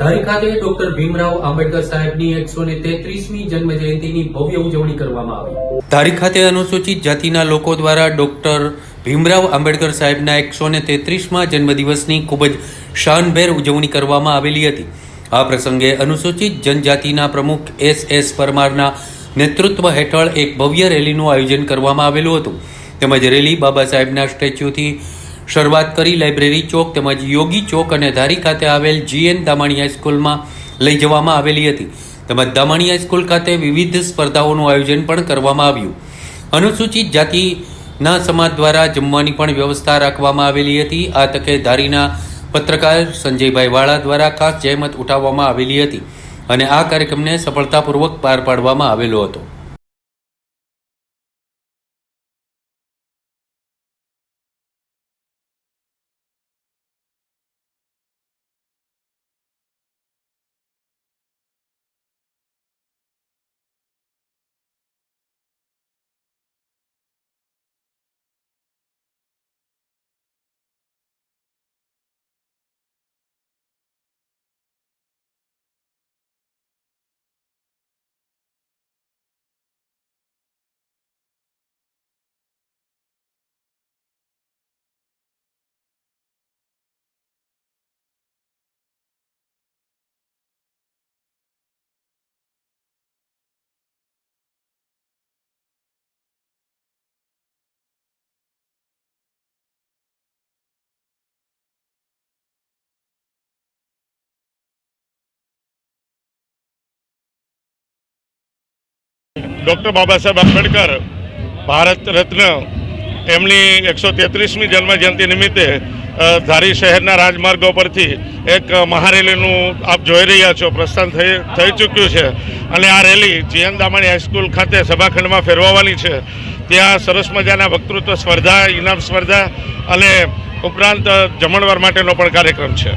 ધારી ખાતે ડોક્ટર ભીમરાવ આંબેડકર સાહેબની 133મી જન્મ જયંતિની ભવ્ય ઉજવણી કરવામાં આવી। ધારી ખાતે અનુસૂચિત જાતિના લોકો દ્વારા ડોક્ટર ભીમરાવ આંબેડકર સાહેબના 133મા જન્મદિવસની ખૂબ જ શાનભેર ઉજવણી કરવામાં આવેલી હતી। આ પ્રસંગે અનુસૂચિત જનજાતિના પ્રમુખ S.S. પરમારના નેતૃત્વ હેઠળ એક ભવ્ય રેલીનું આયોજન કરવામાં આવેલું હતું। તેમજ રેલી બાબા સાહેબના સ્ટેચ્યુથી શરૂઆત કરી લાઇબ્રેરી ચોક તેમજ યોગી ચોક અને ધારી ખાતે આવેલ GN દામાણી હાઈસ્કૂલમાં લઈ જવામાં આવેલી હતી। તેમજ દામાણી હાઈસ્કૂલ ખાતે વિવિધ સ્પર્ધાઓનું આયોજન પણ કરવામાં આવ્યું। અનુસૂચિત જાતિના સમાજ દ્વારા જમવાની પણ વ્યવસ્થા રાખવામાં આવેલી હતી। આ તકે ધારીના પત્રકાર સંજયભાઈ વાળા દ્વારા ખાસ જહેમત ઉઠાવવામાં આવેલી હતી અને આ કાર્યક્રમને સફળતાપૂર્વક પાર પાડવામાં આવેલો હતો। ડૉક્ટર બાબા સાહેબ આંબેડકર ભારત રત્ન એમની 133મી જન્મજયંતિ નિમિત્તે ધારી શહેરના રાજમાર્ગો પરથી એક મહારેલીનું આપ જોઈ રહ્યા છો પ્રસ્થાન થઈ ચૂક્યું છે અને આ રેલી GN દામાણી હાઈસ્કૂલ ખાતે સભાખંડમાં ફેરવવાની છે। ત્યાં સરસ મજાના વક્તૃત્વ સ્પર્ધા, ઇનામ સ્પર્ધા અને ઉપરાંત જમણવાર માટેનો પણ કાર્યક્રમ છે।